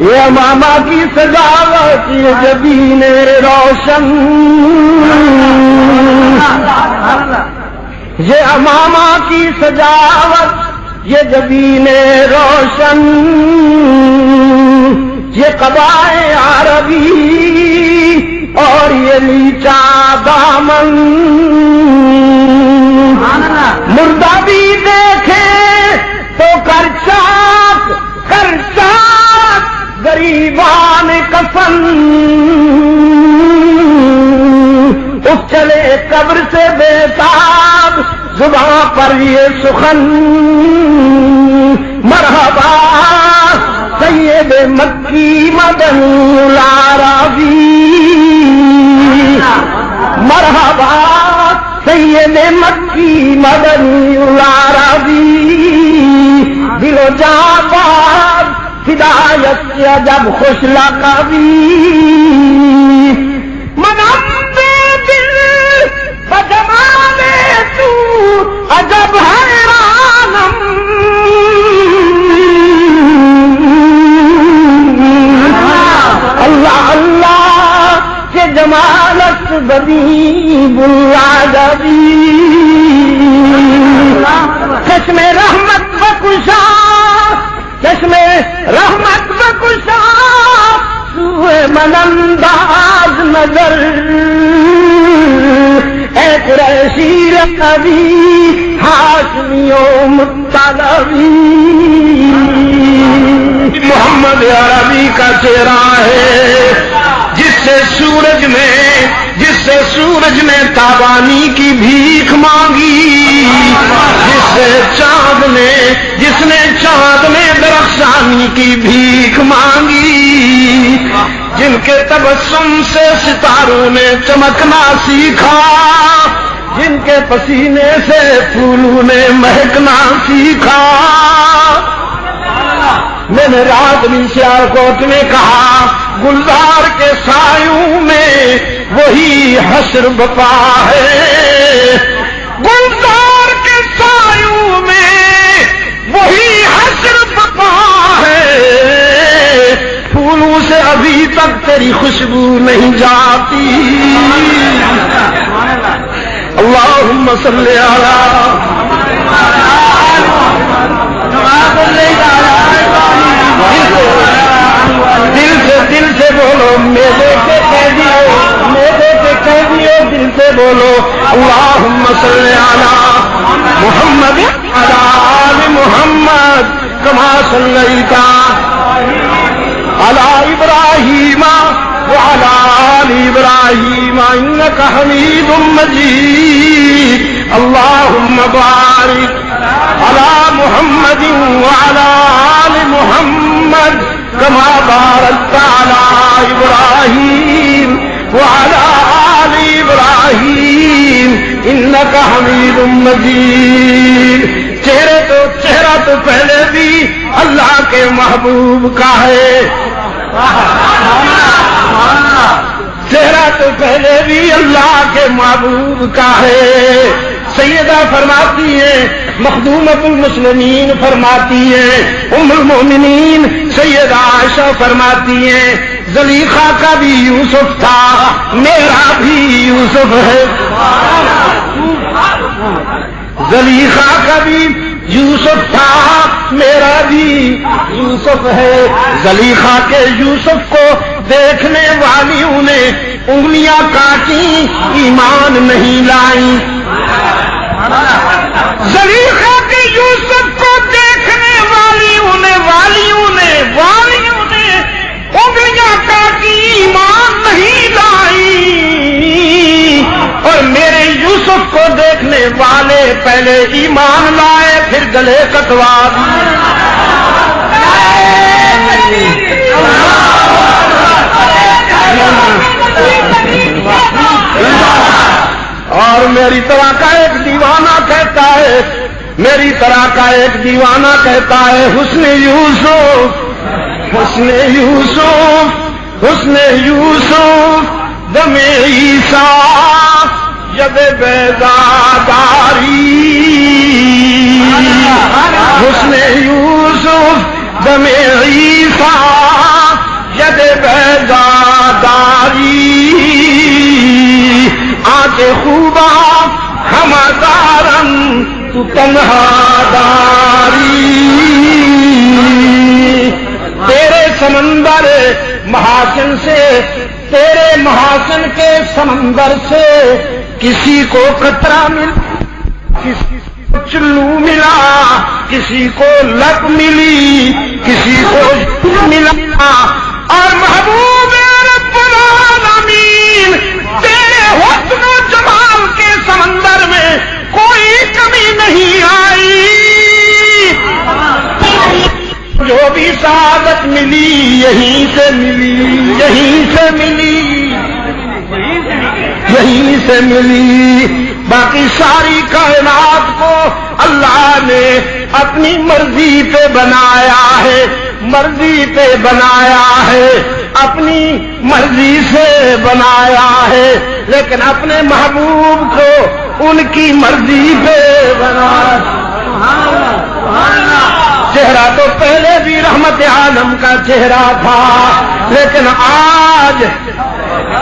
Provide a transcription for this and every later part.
یہ امامہ کی سجاوٹ یہ جبین روشن، یہ امامہ کی سجاوٹ یہ جبین روشن، یہ قبائے عربی اور یہ نیچا دامن، مردہ بھی دیکھے تو کر چاک غریبان کفن، اٹھ چلے قبر سے بے تاب زباں پر یہ سخن، مرحبا سید مکی مدن العربی، مرحبا سید مکی مدن العربی، دل و جاں باد ہدایت کیا جب خوش لقبی، منم بے دل بجمال تو عجب حیرانم، اللہ اللہ کے جمالت بدیب العجبی، چشم رحمت بکشا چشم رحمت بکشا سوئے من انداز نظر، اے قریشی نبی ہاشمی و مطلبی، محمد عربی کا چہرہ ہے جس سے سورج نے تابانی کی بھیک مانگی، جس نے چاند نے درخشانی کی بھیک مانگی، جن کے تبسم سے ستاروں نے چمکنا سیکھا، جن کے پسینے سے پھولوں نے مہکنا سیکھا، میں نے رات بھی سیالکوٹ میں کہا گلزار کے سایوں میں وہی حشر بپا ہے، گلزار کے سایوں میں وہی حشر بپا ہے، پھولوں سے ابھی تک تیری خوشبو نہیں جاتی، اللہم صلی علی دل سے بولو میرے کے قیدیو دل سے بولو اللہم صلی علی محمد علی آل محمد کما صلیت علی ابراہیم وعلی آل ابراہیم انک حمید مجید، اللہم بارک علی محمد وعلی آل محمد کما بارکت علی ابراہیم وعلی آل ابراہیم انک حمید مجید۔ چہرہ تو پہلے بھی اللہ کے محبوب کا ہے، چہرہ تو پہلے بھی اللہ کے محبوب کا ہے، سیدہ فرماتی ہیں مخدومۃ المسلمین فرماتی ہیں، ام المؤمنین سیدہ عائشہ فرماتی ہیں زلیخا کا بھی یوسف تھا میرا بھی یوسف ہے، زلیخا کا بھی یوسف تھا میرا بھی یوسف ہے، زلیخا کے یوسف کو دیکھنے والیوں نے انگلیاں کاٹی ایمان نہیں لائی، زلیخا کے یوسف کو دیکھنے والیوں نے انگلیاں کاٹی ایمان نہیں لائی، اور میرے یوسف کو دیکھنے والے پہلے ایمان لائے پھر گلے کٹوا دیے، اور میری طرح کا ایک دیوانہ کہتا ہے، میری طرح کا ایک دیوانہ کہتا ہے حسن یوسف حسن یوسف حسن یوسف دم عیسیٰ ید بیضاداری، حسن یوسف دم عیسیٰ ید بیضاداری آنکھ خوبا ہمدارن تو تنہا داری تیرے سمندر محاسن سے تیرے محاسن کے سمندر سے کسی کو قطرہ مل کسی کو چلو ملا کسی کو لب ملی کسی کو ملا اور محبوب رب العالمین تیرے حسن و جمال کے سمندر میں کوئی کمی نہیں آئی جو بھی سعادت ملی یہیں سے ملی یہیں سے ملی یہیں سے ملی باقی ساری کائنات کو اللہ نے اپنی مرضی پہ بنایا ہے مرضی پہ بنایا ہے اپنی مرضی سے بنایا ہے لیکن اپنے محبوب کو ان کی مرضی پہ بنایا چہرہ تو پہلے بھی رحمت عالم کا چہرہ تھا لیکن آج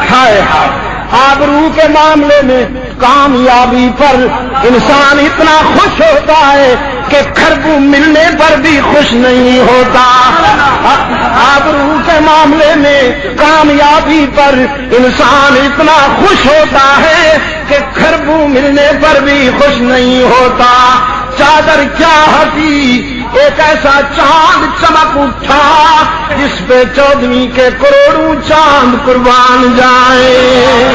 ہائے ہائے آبرو کے معاملے میں کامیابی پر انسان اتنا خوش ہوتا ہے کہ خربو ملنے پر بھی خوش نہیں ہوتا آبرو کے معاملے میں کامیابی پر انسان اتنا خوش ہوتا ہے کہ خربو ملنے پر بھی خوش نہیں ہوتا چادر کیا ہنسی ایک ایسا چاند چمک اٹھا جس پہ 14ویں کے کروڑوں چاند قربان جائیں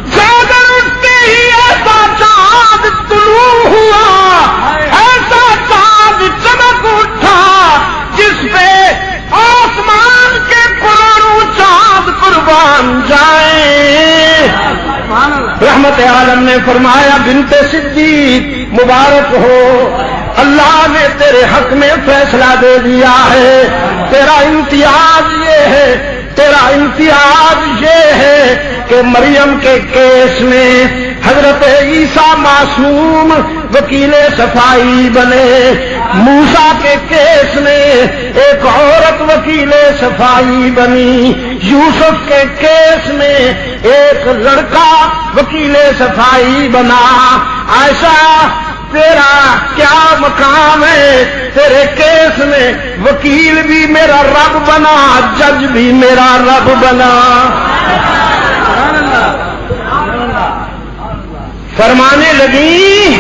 چادر اٹھتے ہی ایسا چاند طلوع ہوا ایسا چاند چمک اٹھا جس پہ آسمان کے کروڑوں چاند قربان جائیں رحمت عالم نے فرمایا بنت صدیق مبارک ہو اللہ نے تیرے حق میں فیصلہ دے دیا ہے تیرا امتیاز یہ ہے تیرا امتیاز یہ ہے کہ مریم کے کیس میں حضرت عیسیٰ معصوم وکیل صفائی بنے موسیٰ کے کیس میں ایک عورت وکیل صفائی بنی یوسف کے کیس میں ایک لڑکا وکیل صفائی بنا عائشہ تیرا کیا مقام ہے تیرے کیس میں وکیل بھی میرا رب بنا جج بھی میرا رب بنا فرمانے لگی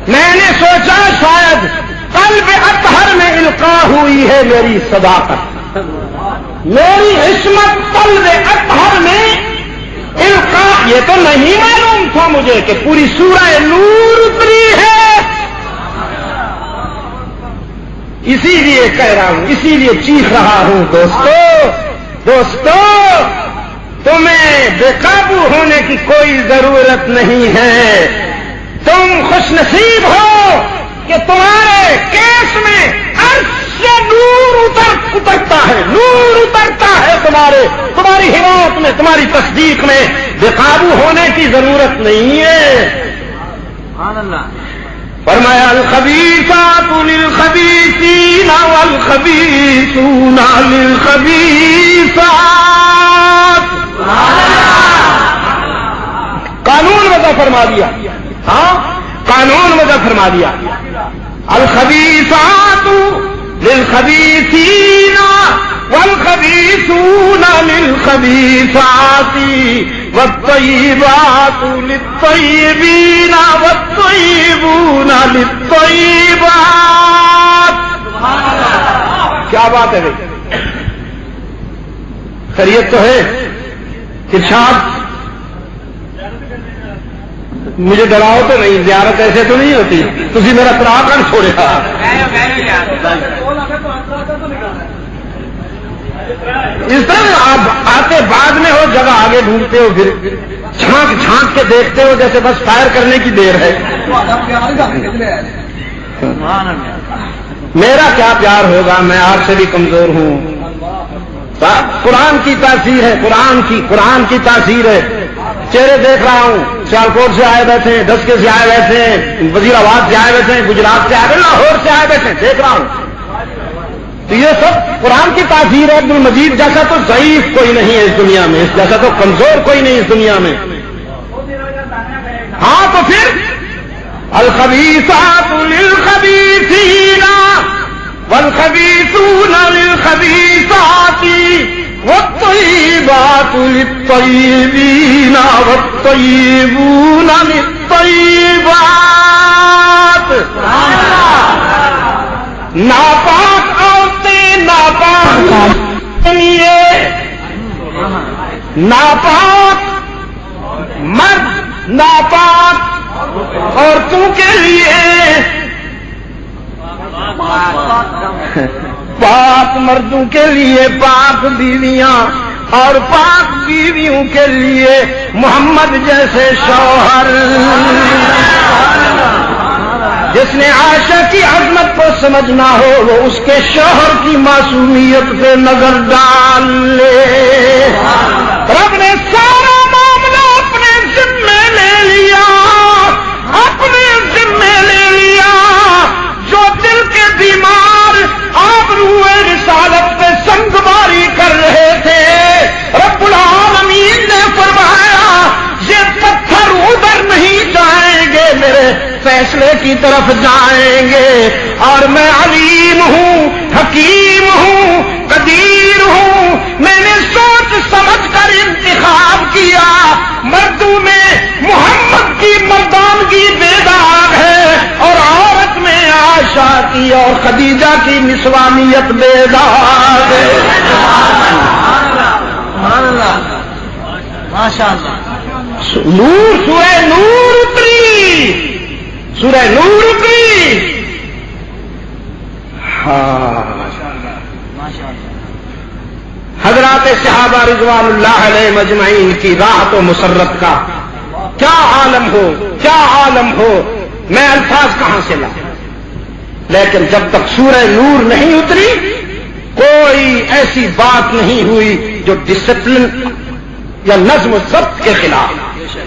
میں نے سوچا شاید قلب اطہر میں القاء ہوئی ہے میری صداقت میری عصمت قلب اطہر میں القاء یہ تو نہیں معلوم تھا مجھے کہ پوری سورہ نور اتری ہے اسی لیے کہہ رہا ہوں اسی لیے چیخ رہا ہوں دوستو تمہیں بے قابو ہونے کی کوئی ضرورت نہیں ہے تم خوش نصیب ہو کہ تمہارے کیس میں عرش سے نور اترتا ہے نور اترتا ہے تمہاری حمایت میں تمہاری تصدیق میں بے قابو ہونے کی ضرورت نہیں ہے فرمایا الخبیثات للخبیثین والخبیثون للخبیثات قانون وضع فرما دیا ہاں قانون وضع فرما دیا الخبیثات للخبیثین والخبیثون للخبیثات والطیبات للطیبین والطیبون للطیبات کیا بات ہے بھائی خیریت تو ہے ارشاد مجھے ڈراؤ تو نہیں زیارت ایسے تو نہیں ہوتی تھی میرا ترا کر چھوڑے اس طرح آپ آتے بعد میں ہو جگہ آگے ڈھونڈتے ہو پھر چھانک کے دیکھتے ہو جیسے بس فائر کرنے کی دیر ہے میرا کیا پیار ہوگا میں آپ سے بھی کمزور ہوں قرآن کی تاثیر ہے قرآن کی تاثیر ہے چہرے دیکھ رہا ہوں سیالکوٹ سے آئے بیٹھے، دسکے سے آئے بیٹھے، وزیر آباد سے آئے بیٹھے، گجرات سے آئے بیٹھے، لاہور سے آئے بیٹھے، دیکھ رہا ہوں. تو یہ سب قرآن کی تاثیر ہے. عبد المجید جیسا تو ضعیف کوئی نہیں ہے اس دنیا میں، اس جیسا تو کمزور کوئی نہیں اس دنیا میں. ہاں تو پھر الخبیثات للخبیثین والخبیثون للخبیثات والطیبات للطیبین والطیبون للطیبات. ناپاک عورتیں ناپاک کے لیے، ناپاک مرد ناپاک عورتوں کے لیے، پاک مردوں کے لیے پاک بیویاں، اور پاک بیویوں کے لیے محمد جیسے شوہر. جس نے عائشہ کی عظمت کو سمجھنا ہو وہ اس کے شوہر کی معصومیت پہ نظر ڈال لے. رب نے سارا معاملہ اپنے ذمے لے لیا، اپنے ذمے لے لیا. جو دل کے بیمار آبرو رسالت پہ سنگباری کر رہے تھے، رب العالمین نے فرمایا یہ پتھر ادھر نہیں جائیں گے، میرے فیصلے کی طرف جائیں گے. اور میں علیم ہوں، حکیم ہوں، قدیر ہوں. میں نے سوچ سمجھ کر انتخاب کیا. مردوں میں محمد کی مردانگی بے داغ ہے، اور عورت میں عائشہ کی اور خدیجہ کی نسوانیت بے داغ ہے. نور، سورہ نور اتری، سورہ نور اتری. ہاں حضرات صحابہ رضوان اللہ علیہ مجمعین کی راحت و مسرت کا کیا عالم ہو، کیا عالم ہو. میں الفاظ کہاں سے لا، لیکن جب تک سورہ نور نہیں اتری کوئی ایسی بات نہیں ہوئی جو ڈسپلن یا نظم و ضبط کے خلاف.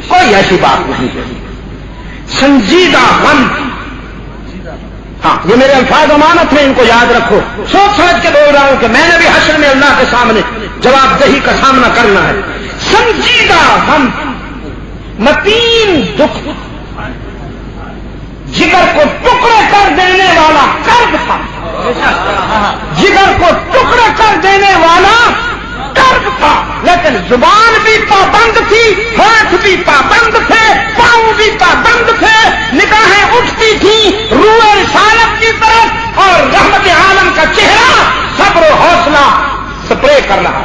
کوئی ایسی بات نہیں ہے. سنجیدہ غم. ہاں یہ میرے الفاظ امانت ہیں، ان کو یاد رکھو. سوچ سمجھ کے بول رہا ہوں کہ میں نے بھی حشر میں اللہ کے سامنے جواب دہی کا سامنا کرنا ہے. سنجیدہ غم، متین دکھ، جگر کو ٹکڑے کر دینے والا کرب تھا. جگر کو ٹکڑے کر دینے والا کرب تھا. لیکن زبان بھی پابند تھی، ہاتھ بھی پابند تھے، پاؤں بھی پابند تھے، نگاہیں اٹھتی تھیں روح رسالت کی طرف، اور رحمت عالم کا چہرہ صبر و حوصلہ سپرے کر رہا.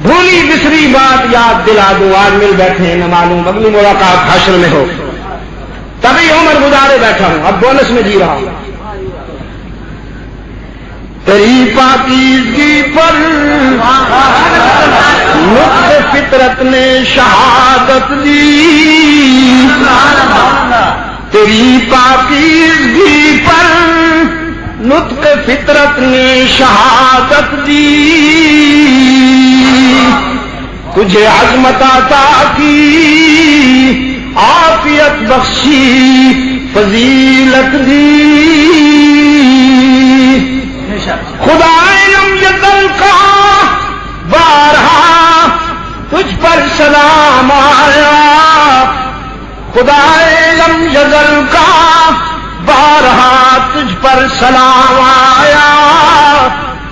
بھولی بسری بات یاد دلا دو. آج مل بیٹھے ہیں، نہ معلوم اگلی ملاقات حشر میں ہو. تبھی عمر گزارے بیٹھا ہوں، اب بونس میں جی رہا ہوں. تیری پاکیزگی پر نطق فطرت نے شہادت دی. تیری پاکیزگی پر نطق فطرت نے شہادت دی. تجھے عظمت عطا کی، عافیت بخشی، فضیلت دی. خدا لم یزل کا بارہا تجھ پر سلام آیا. خدا لم یزل کا بارہا تجھ پر سلام آیا.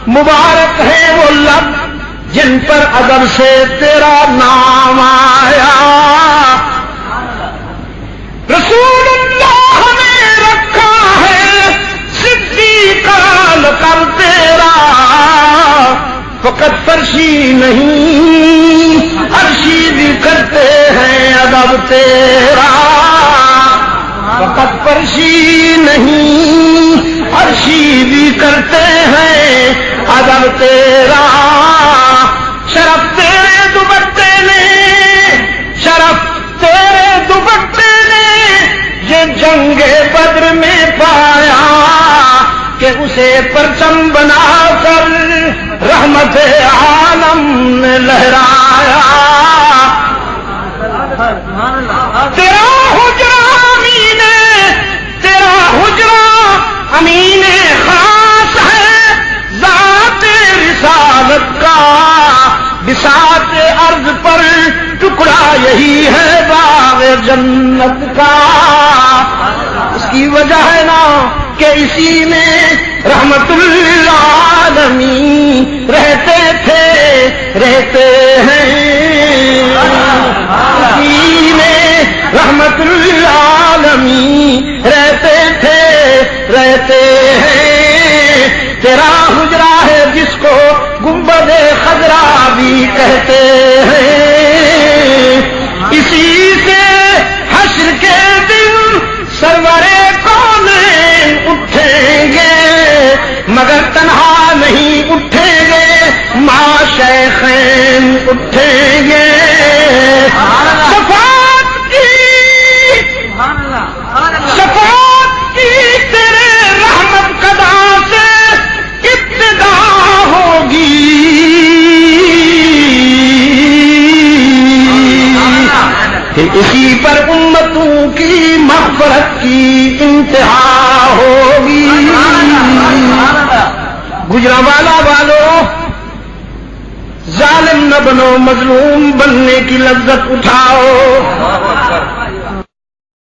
مبارک ہے وہ لب جن پر ادب سے تیرا نام آیا. رسول اللہ نے رکھا ہے صدیقہ لقب تیرا. فقط فرشی نہیں عرشی بھی کرتے ہیں ادب تیرا. فقط فرشی نہیں عرشی بھی کرتے ہیں ادب تیرا. شرف تیرے دوپٹے نے، شرف تیرے دوپٹے نے یہ جنگ بدر میں پایا کہ کہ اسے پرچم بنا کر رحمت عالم نے لہرایا. تیرا حجرہ امین، تیرا حجرہ امین خاص ہے ذات رسالت کا. بساط ارض پر ٹکڑا یہی ہے باغ جنت کا. اس کی وجہ ہے نا کہ اسی میں رحمت للعالمین رہتے تھے، رہتے ہیں. اسی میں رحمت للعالمین رہتے تھے، رہتے ہیں. تیرا حجرہ ہے جس کو گنبد خضرا بھی کہتے ہیں. اسی سے حشر کے دن سرورے کونین اٹھیں گے، مگر تنہا نہیں اٹھیں گے، ماں شیخین اٹھیں گے. شفاعت کی تیرے رحمت قدا سے ابتدا ہوگی. اسی پر امتوں کی مغفرت کی انتہا ہوگی. گجرانوالہ والوں، ظالم نہ بنو، مظلوم بننے کی لذت اٹھاؤ.